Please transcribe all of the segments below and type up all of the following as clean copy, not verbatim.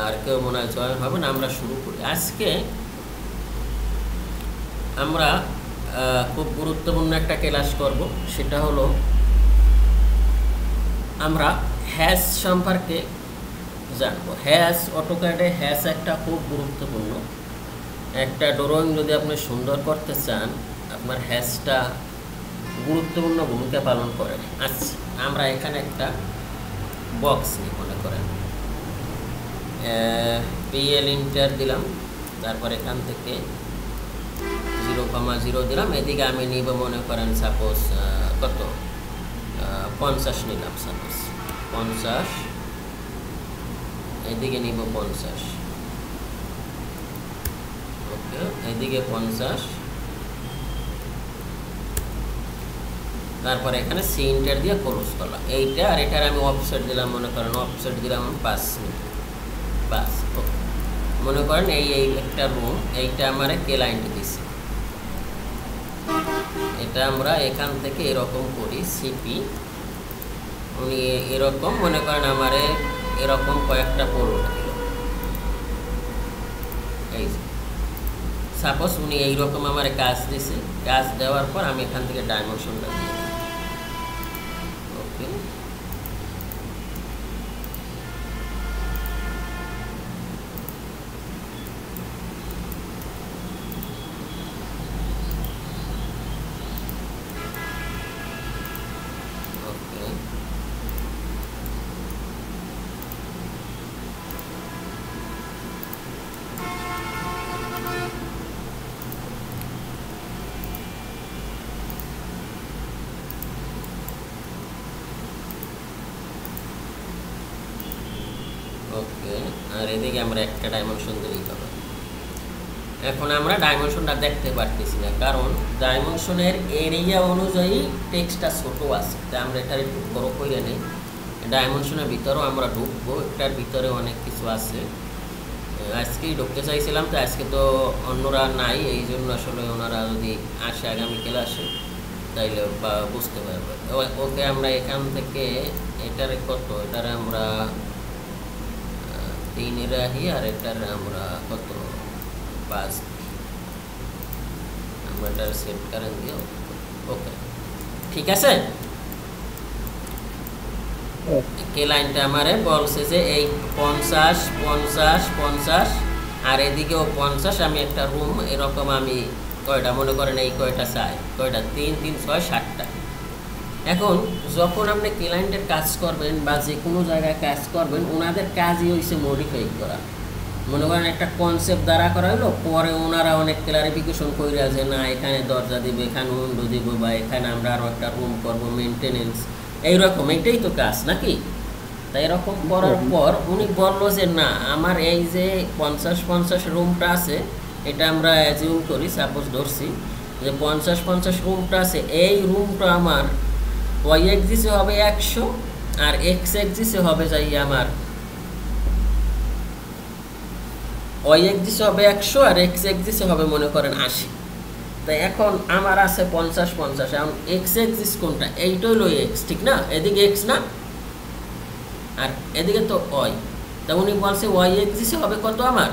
আর কেউ মনে হয় জয়েন হবে না, আমরা শুরু করি। আজকে আমরা খুব গুরুত্বপূর্ণ একটা ক্লাস করব, সেটা হলো আমরা হ্যাশ সম্পর্কে জানবো। হ্যাশ, অটোক্যাডে হ্যাশ একটা খুব গুরুত্বপূর্ণ একটা ড্রয়িং। যদি আপনি সুন্দর করতে চান, আপনার হ্যাশটা গুরুত্বপূর্ণ ভূমিকা পালন করে। আচ্ছা, আমরা এখানে একটা বক্স নিই, মনে করেন পিএল ইন্টার দিলাম, তারপর এখান থেকে 0,0 দিলাম। এদিকে আমি নিব মনে করেন সাপোজ কত 50 নিলাম, সাপোজ 50, এদিকে নিব 50, ওকে, এদিকে 50, তারপরে এখানে সি ইন্টার দিয়ে ক্লোজ করলাম এইটা। আর এটার আমি অফসেট দিলাম, মনে করেন অফসেট দিলাম 5, ওকে। মনে করেন এই একটা রুম, এইটা আমার কে লাইনটা দিছি, এটা আমরা এখান থেকে এরকম করি সিপি, উনি এরকম মনে করেন আমারে এরকম কয়েকটা পড়ল, এই সাপোজ উনি এইরকম আমার কাজ দিছে। কাজ দেওয়ার পর আমি এখান থেকে ডাইমেনশনটা দিয়ে দিই, ওকে। ওকে, আর এদিকে আমরা একটা ডাইমেনশন দিলেই হবে। এখন আমরা ডাইমেনশনটা দেখতে পারতেছি না, কারণ ডাইমেনশনের এরিয়া অনুযায়ী টেক্সটটা ছোট আছে, তাই আমরা এটার একটু বড় করে নিই। ডাইমেনশনের ভিতরেও আমরা ঢুকবো, এটার ভিতরে অনেক কিছু আছে। আজকেই ঢুকতে চাইছিলাম, তো আজকে তো অন্যরা নাই, এই জন্য আসলে ওনারা যদি আসে আগামী ক্লাসে তাইলে বা বুঝতে পারবে। ওকে, আমরা এখান থেকে এটারে কত, এটারে আমরা 3 রাখি, আর এটার আমরা কত 5, আমরা এটার সেট করেন দিও, ওকে, ঠিক আছে। কে লাইনটা আমারে বলছে যে এই 50, 50, 50, আর এদিকেও 50। আমি একটা রুম এরকম আমি কয়টা মনে করেন এই কয়টা চাই, কয়টা 3, 3, 6, 7টা। এখন যখন আপনি ক্লায়েন্টের কাজ করবেন বা যে কোনো জায়গায় কাজ করবেন, ওনাদের কাজই হয়েছে মডিফাই করা। মনে করেন একটা কনসেপ্ট দ্বারা করা হলো, পরে ওনারা অনেক ক্লারিফিকেশন করে যে না এখানে দরজা দিব, এখানে উইন্ডো দিব, বা এখানে আমরা আরও একটা রুম করবো, মেনটেনেন্স, এইরকম। এটাই তো কাজ নাকি? তাই এরকম করার পর উনি বললো যে না, আমার এই যে 50 রুমটা আছে, এটা আমরা অ্যাজিউম করি, সাপোজ ধরছি যে 50 রুমটা আছে, এই রুমটা আমার ওয়াই এক্সিসে হবে 100, আর এক্স এক্সিসে হবে যাই আমার ওয়াই এক্সিসে হবে 100, আর এক্স এক্সিসে হবে মনে করেন 80। তাই এখন আমার আছে 50, এখন এক্স এক্সিস কোনটা? এইটা হলো এক্স, ঠিক না? এদিকে এক্স না, আর এদিকে তো ওয়াই। তা উনি বলছে ওয়াই এক্সিসে হবে কত আমার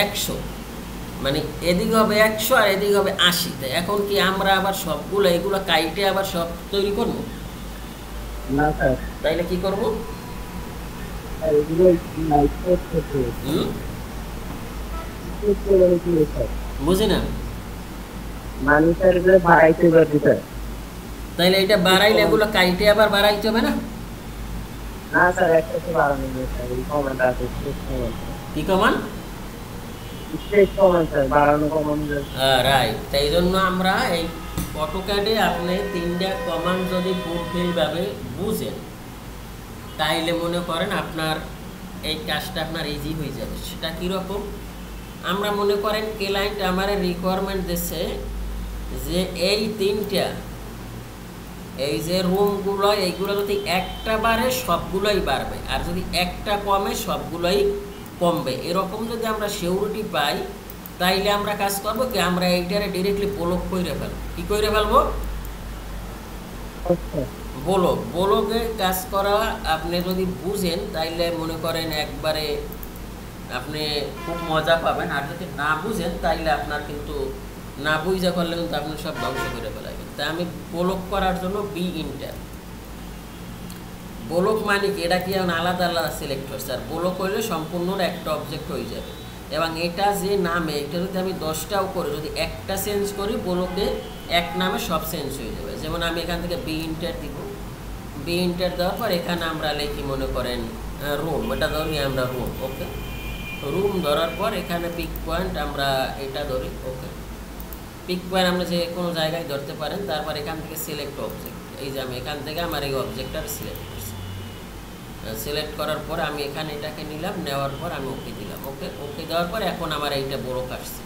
100, মানে এদিকে হবে 100 আর এদিকে হবে 80। তাই এখন কি আমরা আবার সবগুলো এগুলো কাইটে আবার সব তৈরি করবো না স্যার? তাইলে কি করবো? বুঝি না, তাইলে এটা বাড়াইলে এগুলো কাইটে আবার বাড়াইতে হবে না? কি কমান? রাইট। তাই জন্য আমরা এই অটোক্যাডে আপনি 3টা কমান্ড যদি ফুলফিলভাবে বুঝেন, তাইলে মনে করেন আপনার এই কাজটা আপনার ইজি হয়ে যাবে। সেটা কীরকম? আমরা মনে করেন ক্লায়েন্ট আমার রিকোয়ারমেন্ট দিচ্ছে যে এই 3টা এই যে রুমগুলো, এইগুলো যদি একটা বাড়ে সবগুলোই বাড়বে, আর যদি একটা কমে সবগুলোই কমবে। এরকম যদি আমরা সিউরিটি পাই, তাইলে আমরা কাজ করবো কি, আমরা এইটারে ডিরেক্টলি ব্লক করে ফেলবো। কি করে ফেলবো? ব্লগে কাজ করা আপনি যদি বুঝেন তাইলে মনে করেন একবারে আপনি খুব মজা পাবেন, আর যদি না বুঝেন তাইলে আপনার কিন্তু না বুঝা করলে কিন্তু আপনি সব ধ্বংস করে ফেলাবেন। তাই আমি ব্লগ করার জন্য বি ইন্টার। ব্লক মানে কি, এটা কি এখন আলাদা আলাদা সিলেক্ট করছে, আর ব্লক হইলে সম্পূর্ণ একটা অবজেক্ট হয়ে যাবে। এবং এটা যে নামে, এটা যদি আমি 10টাও করি, যদি একটা চেঞ্জ করি ব্লকে এক নামে সব চেঞ্জ হয়ে যাবে। যেমন আমি এখান থেকে বি ইন্টার দিব, বি ইন্টার দেওয়ার পর এখানে আমরা লিখি মনে করেন রুম, এটা ধরি আমরা রুম। ওকে, রুম ধরার পর এখানে পিক পয়েন্ট আমরা এটা ধরি। ওকে, পিক পয়েন্ট আমরা যে কোনো জায়গায় ধরতে পারেন। তারপর এখান থেকে সিলেক্ট অবজেক্ট, এই যে আমি এখান থেকে আমার এই অবজেক্টটা সিলেক্ট করছি। সিলেক্ট করার পর আমি এখানে এটাকে নিলাম, নেওয়ার পর আমি ওকে দিলাম। ওকে, ওকে দেওয়ার পর এখন আমার এইটা ব্লক আসছে।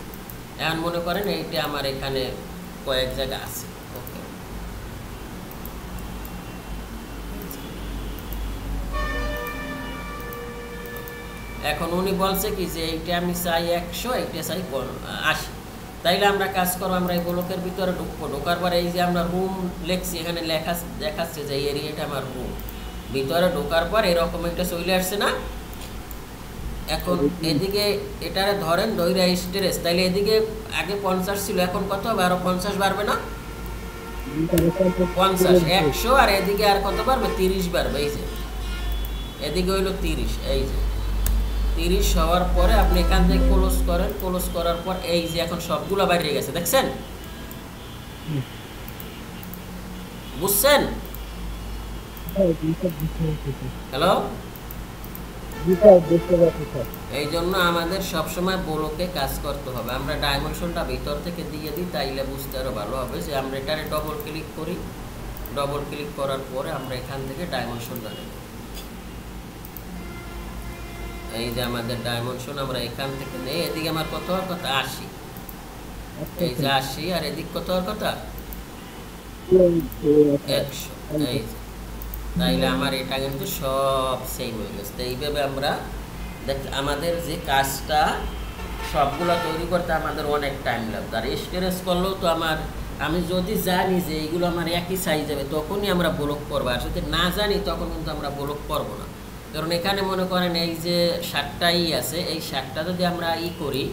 এখন মনে করেন এইটা আমার এখানে কয়েক জায়গা আছে। ওকে, এখন উনি বলছে কি যে এইটা আমি চাই 100, এইটা চাই 80। তাইলে আমরা কাজ করবো, আমরা এই ব্লকের ভিতরে ঢুকবো। ঢোকার পরে এই যে আমরা রুম লিখছি, এখানে লেখা দেখাচ্ছে যে এরিয়াটা আমার রুম। ভিতরে ঢোকার পর এরকম একটা চলে আসছে না। এখন এদিকে এটারে ধরেন দইরা স্টেরেজ, তাইলে এদিকে আগে 50 ছিল, এখন কত হবে? আরো 50 বাড়বে না? 50, 100, আর এদিকে আর কত বাড়বে? 30 বাড়বে। এই যে এদিকে হইলো 30, এই যে 30 হওয়ার পরে আপনি এখান থেকে ক্লোজ করেন। ক্লোজ করার পর এই যে এখন সবগুলো বাইরে গেছে, দেখছেন? বুঝছেন? হ্যালো, এই জন্য আমাদের সবসময় ব্লকে কাজ করতে হবে। আমরা ডাইমেনশনটা ভিতর থেকে দিয়ে দিই, তাইলে বুঝতে আরো ভালো হবে। যে আমরা এটারে ডবল ক্লিক করি, ডবল ক্লিক করার পরে আমরা এখান থেকে ডাইমেনশনটা নেব। এই যে আমাদের ডাইমেনশন আমরা এখান থেকে নেই। এদিকে আমার কত হওয়ার কথা? 80। এই যে 80, আর এদিক কত হওয়ার কথা? 100। এই যে, তাইলে আমার এটা কিন্তু সব সেম হয়ে গেছে। তো এইভাবে আমরা আমাদের যে কাজটা সবগুলো তৈরি করতে আমাদের অনেক টাইম লাগবে। আর স্টোরেজ করলেও তো আমি যদি জানি যে এইগুলো আমার একই সাইজ হবে তখনই আমরা ব্লক করবো, আর যদি না জানি তখন কিন্তু আমরা ব্লক করবো না। কারণ এখানে মনে করেন এই যে 7টাই আছে, এই 7টা যদি আমরা করি,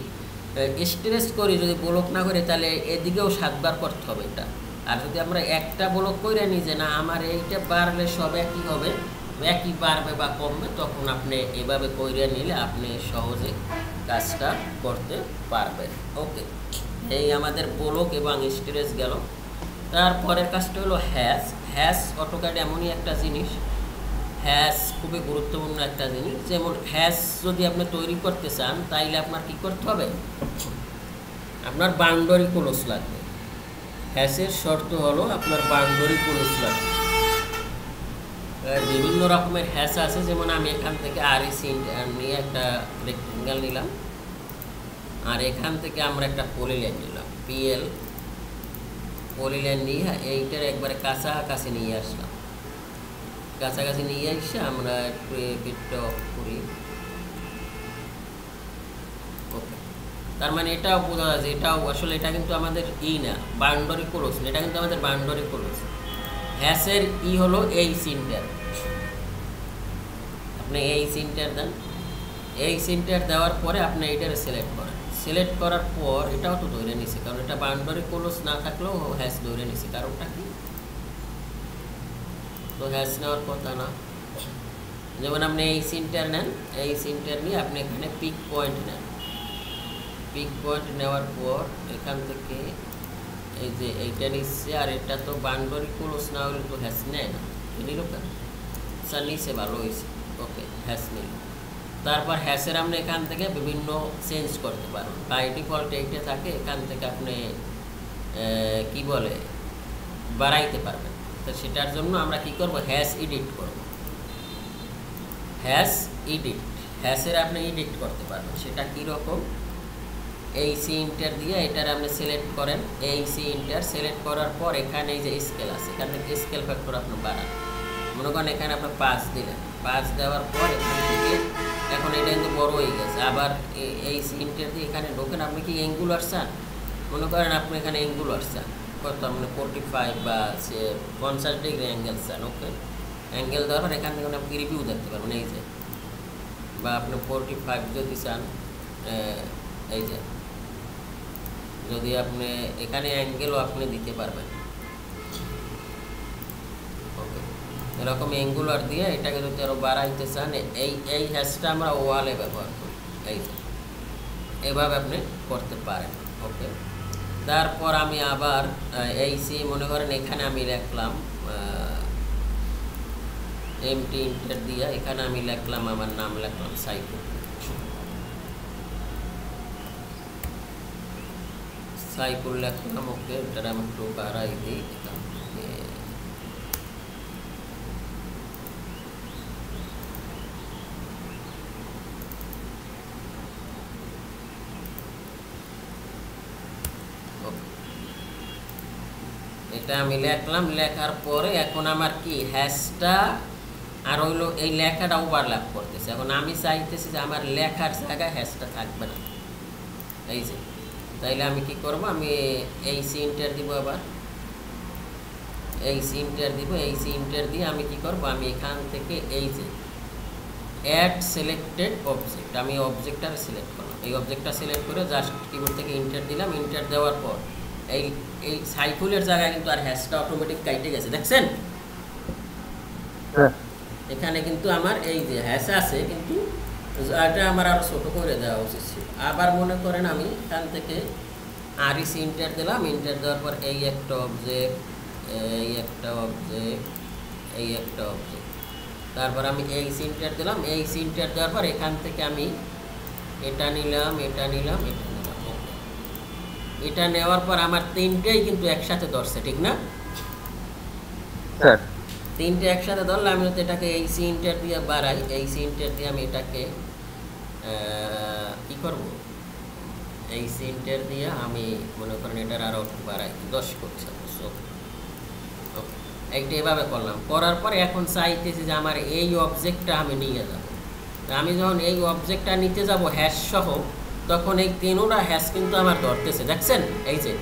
স্টোরেজ করি, যদি ব্লক না করি তাহলে এদিকেও 7বার করতে হবে এটা। আর যদি আমরা একটা ব্লক করে নিই যে না আমার এইটা বাড়লে সব একই হবে, একই বাড়বে বা কমবে, তখন আপনি এভাবে করে নিলে আপনি সহজে কাজটা করতে পারবেন। ওকে, এই আমাদের ব্লক এবং স্টোরেজ গেল। তারপরের কাজটা হলো হ্যাশ। হ্যাশ অটোক্যাড এমনই একটা জিনিস, হ্যাশ খুবই গুরুত্বপূর্ণ একটা জিনিস। যেমন হ্যাশ যদি আপনি তৈরি করতে চান তাইলে আপনার কি করতে হবে? আপনার বাউন্ডারি ক্লোজ লাগবে। হ্যাশের শর্ত হলো আপনার বাউন্ডারি ক্লোজ লাগবে। বিভিন্ন রকমের হ্যাশ আছে, যেমন আমি এখান থেকে আরইসি নিয়ে একটা রেক্টেঙ্গেল নিলাম, আর এখান থেকে আমরা একটা পলিলাইন নিলাম, পিএল পলিলাইন নিয়ে এইটার একবারে কাছাকাছি নিয়ে আসলাম। কাছাকাছি নিয়ে এসে আমরা একটু বিটটা অফ করি। ওকে, তার মানে এটাও বোঝা যায় যে এটাও আসলে এটা কিন্তু আমাদের না বাউন্ডারি ক্লোজ, এটা কিন্তু আমাদের বাউন্ডারি ক্লোজ। হ্যাশের হলো এই সিনটার, আপনি এই সিনটার দেন। এই সিনটার দেওয়ার পরে আপনি এইটার সিলেক্ট করেন। সিলেক্ট করার পর এটাও তো ধরে নিছে, কারণ এটা বাউন্ডারি ক্লোজ না থাকলেও হ্যাশ ধরে নিছে। কারণটা কি? তো হ্যাশ নেওয়ার কথা না। যেমন আপনি এই সিনটার নেন, এই সিনটার নিয়ে আপনি এখানে পিক পয়েন্ট নেন। পিক পয়েন্ট নেওয়ার পর এখান থেকে এই যে এইটা নিচ্ছে, আর এটা তো বাউন্ডারি ক্লোজ না হলে তো হ্যাশ নেয় না। নিল কেন? স্যার নিচে, ভালো হয়েছে। ওকে, হ্যাশ নিল। তারপর হ্যাশের আপনি এখান থেকে বিভিন্ন চেঞ্জ করতে পারেন। বাই ডিফল্ট এইটা থাকে, এখান থেকে আপনি কি বলে বাড়াইতে পারবেন। তো সেটার জন্য আমরা কি করব? হ্যাশ এডিট করব। হ্যাশ এডিট, হ্যাশের আপনি এডিট করতে পারবেন। সেটা কীরকম? এই সি ইন্টার দিয়ে এটার আপনি সিলেক্ট করেন। এই সি ইন্টার সিলেক্ট করার পর এখানে এই যে স্কেল আছে, এখান থেকে স্কেল ফ্যাক্টর আপনি বাড়ান। মনে করেন এখানে আপনি 5 দিলেন। 5 দেওয়ার পর এখান থেকে এখন এটা কিন্তু বড় হয়ে গেছে। আবার এই সি ইন্টার দিয়ে এখানে ঢোকেন। আপনি কি অ্যাঙ্গুলার চান? মনে করেন আপনি এখানে অ্যাঙ্গুলার চান, কত আপনি 45 বা 50 ডিগ্রি অ্যাঙ্গেল চান, ওকে অ্যাঙ্গেল দেওয়ার পর এখান থেকে আপনি রিভিউ দেখতে পারবেন এই যে, বা আপনি 45 যদি চান এই যে, যদি আপনি এখানে অ্যাঙ্গেলও আপনি দিতে পারবেন, ওকে এরকম অ্যাঙ্গুলার দিয়ে এটাকে যদি আরও বাড়াইতে চান এই হ্যাশটা আমরা ওয়ালে ব্যবহার করি, এই যে এভাবে আপনি করতে পারেন, ওকে। তারপর আমি আবার মনে করেন এখানে আমি লিখলাম এমটি ইন্টার দিয়ে এখানে আমি লিখলাম আমার নাম লিখলাম সাইফুল লিখলাম, ওকে এটা আমি একটু বাড়াই দিই এখান থেকে, এটা আমি লিখলাম। লেখার পরে এখন আমার কি হ্যাশটা আর হইলো এই লেখাটা ওভারল্যাপ করতেছে। এখন আমি চাইতেছি যে আমার লেখার জায়গায় হ্যাশটা থাকবে না, এই যে, তাইলে আমি কি করব, আমি এই ইন্টার দিব, আবার এই ইন্টার দিব, এই ইন্টার দিয়ে আমি কি করব, আমি এখান থেকে এই যে অ্যাড সিলেক্টেড অবজেক্ট, আমি অবজেক্টটা সিলেক্ট করলাম, এই অবজেক্টটা সিলেক্ট করে জাস্ট কিবোর্ড থেকে ইন্টার দিলাম। ইন্টার দেওয়ার পর এই সাইফুলের জায়গায় কিন্তু আর হ্যাশটা অটোমেটিক কাইটে গেছে, দেখছেন এখানে কিন্তু আমার এই যে হ্যাশ আছে, কিন্তু এটা আমার আরও ছোটো করে দেওয়া উচিত ছিল। আবার মনে করেন আমি এখান থেকে আরইসি ইন্টার দিলাম, ইন্টার দেওয়ার পর এই একটা অবজেক্ট, এই একটা অবজেক্ট, এই একটা অবজেক্ট, তারপর আমি এই ইন্টার দিলাম, এই ইন্টার দেওয়ার পর এখান থেকে আমি এটা নিলাম, এটা নিলাম, এটা নিলাম, এটা নেওয়ার পর আমার তিনটেই কিন্তু একসাথে ধরছে, ঠিক না স্যার? তিনটে একসাথে ধরলে আমি তো এটাকে এই ইন্টার দিয়ে বাড়াই, এই ইন্টার দিয়ে আমি এটাকে কি করব, এই ইন্টার দিয়ে আমি মনে করেন এটার আরও বাড়াই 10 করছি, একটা এভাবে করলাম। করার পরে এখন চাইতেছি যে আমার এই অবজেক্টটা আমি নিয়ে যাব। আমি যখন এই অবজেক্টটা নিতে যাব হ্যাশ সহ, তখন এই তিনোটা হ্যাশ কিন্তু আমার ধরতেছে, দেখছেন এই যে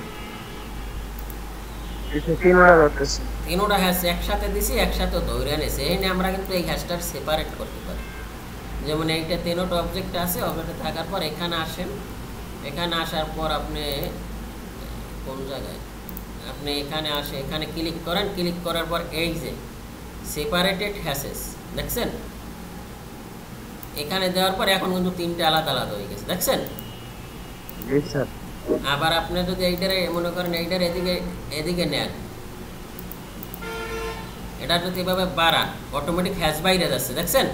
তিনোটা হ্যাশ একসাথে দিছি, একসাথে ধরে এনেছে। এনে আমরা কিন্তু এই হ্যাশটার সেপারেট করতে পারি। যেমন এইটা তিনোটা অবজেক্ট আছে, অবজেক্টে থাকার পর এখানে আসেন, এখানে আসার পর আপনি কোন জায়গায়, আপনি এখানে আসে, এখানে ক্লিক করেন, ক্লিক করার পর এই যে সেপারেটেড হ্যাশেস দেখছেন, এখানে দেওয়ার পর এখন কিন্তু তিনটে আলাদা আলাদা হয়ে গেছে, দেখছেন। আবার আপনি যদি এইটারে মনে করেন এইটার এদিকে এদিকে নেন, এটা যদি এভাবে বাড়ান, অটোমেটিক হ্যাশ বাইরে যাচ্ছে, দেখছেন।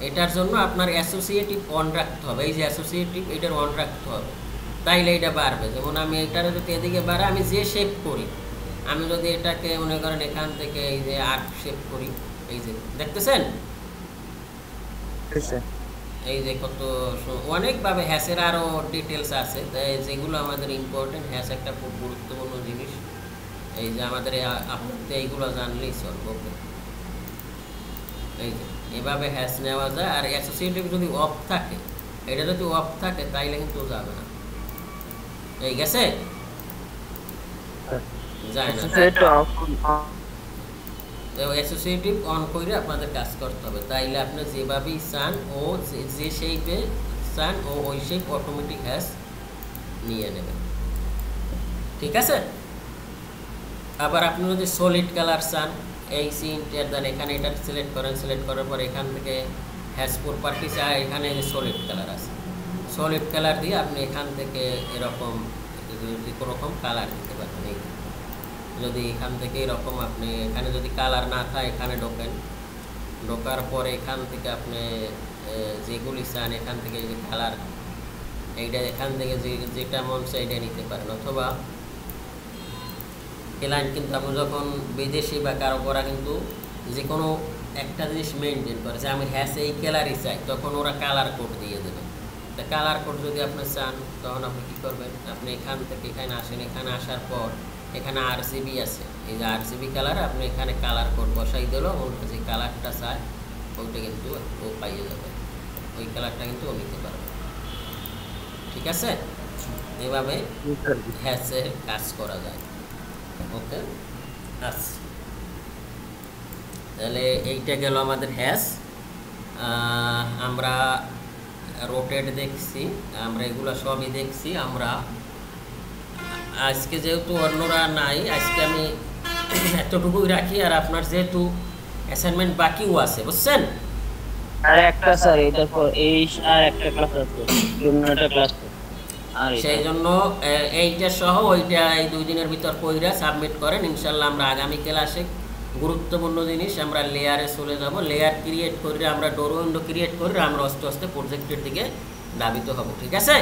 এটার জন্য আপনার অ্যাসোসিয়েটিভ অন রাখতে হবে, এই যে অ্যাসোসিয়েটিভ এটার অন রাখতে হবে, তাইলে এটা বাড়বে। যেমন আমি এটারে যদি এদিকে বাড়াই, আমি যে শেপ করি, আমি যদি এটাকে মনে করেন এখান থেকে এই যে আর্ক শেপ করি, এই যে দেখতেছেন, এই যে কত অনেকভাবে হ্যাশের আরও ডিটেলস আছে, যেগুলো আমাদের ইম্পর্টেন্ট। হ্যাশ একটা খুব গুরুত্বপূর্ণ জিনিস, এই যে আমাদের আপনাদের এইগুলো জানলেই চলবে, ওকে। এই যে এভাবে হ্যাশ নেওয়া যায়। আর অ্যাসোসিয়েটিভ যদি অফ থাকে, এটা যদি অফ থাকে তাইলে কিন্তু যাবে না, এই গেছে যায় না। অ্যাসোসিয়েটিভ অন করে আপনাদের কাজ করতে হবে, তাইলে আপনি যেভাবেই চান ও যে শেপে চান ও ওই শেপ অটোমেটিক হ্যাশ নিয়ে নেবেন, ঠিক আছে। আবার আপনি যদি সলিড কালার চান, এই ইন্টার দেন, এখানে এটা সিলেক্ট করেন, সিলেক্ট করার পর এখান থেকে হ্যাশ প্রপার্টি চাই, এখানে সলিড কালার আছে, সলিড কালার দিয়ে আপনি এখান থেকে এরকম রকম কালার দিতে পারবেন। এই যদি এখান থেকে এরকম আপনি এখানে যদি কালার না থাকে, এখানে ঢোকেন, ঢোকার পরে এখান থেকে আপনি যেগুলি চান এখান থেকে যে কালার, এইটা এখান থেকে যেটা মন চাই এটা নিতে পারেন। অথবা ক্লায়েন্ট কিন্তু আপনি যখন বিদেশি বা কারো করা কিন্তু যে কোনো একটা জিনিস মেনটেন করে যে আমি হ্যাশ এই কালারই চাই, তখন ওরা কালার কোড দিয়ে দেবে। তা কালার কোড যদি আপনি চান, তখন আপনি কী করবেন, আপনি এখান থেকে এখানে আসেন, এখানে আসার পর এখানে RGB আছে, এই যে RGB কালার, আপনি এখানে কালার কোড বসাই দিল, ওর যে কালারটা চায় ওইটা কিন্তু ও পাইয়ে যাবে, ওই কালারটা কিন্তু ও নিতে পারবে, ঠিক আছে। এভাবে জি স্যার। হ্যাশে কাজ করা যায়। ওকে, আচ্ছা, তাহলে এইটা গেল আমাদের হ্যাশ। আমরা রোটেট দেখছি, আমরা এগুলো সবই দেখছি। আমরা আজকে যেহেতু অন্যরা নাই, আজকে আমি এতটুকুই রাখি। আর আপনার যেহেতু অ্যাসাইনমেন্ট বাকিও আছে, বুঝছেন? আর একটা স্যার এটার পর এই আর একটা ক্লাস আছে, একটা ক্লাস আর সেই জন্য এইটা সহ ওইটা এই 2 দিনের ভিতর কইরা সাবমিট করেন। ইনশাল্লাহ আমরা আগামী ক্লাসে গুরুত্বপূর্ণ জিনিস আমরা লেয়ারে চলে যাব। লেয়ার ক্রিয়েট করে আমরা ডোর উইন্ডো ক্রিয়েট করে আমরা আস্তে আস্তে প্রজেক্টের দিকে ধাবিত হব। ঠিক আছে?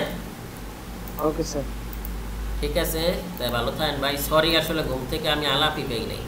Okay sir. ঠিক আছে, তাই ভালো থাকেন ভাই। সরি আসলে ঘুম থেকে আমি আলাপই পেই নাই।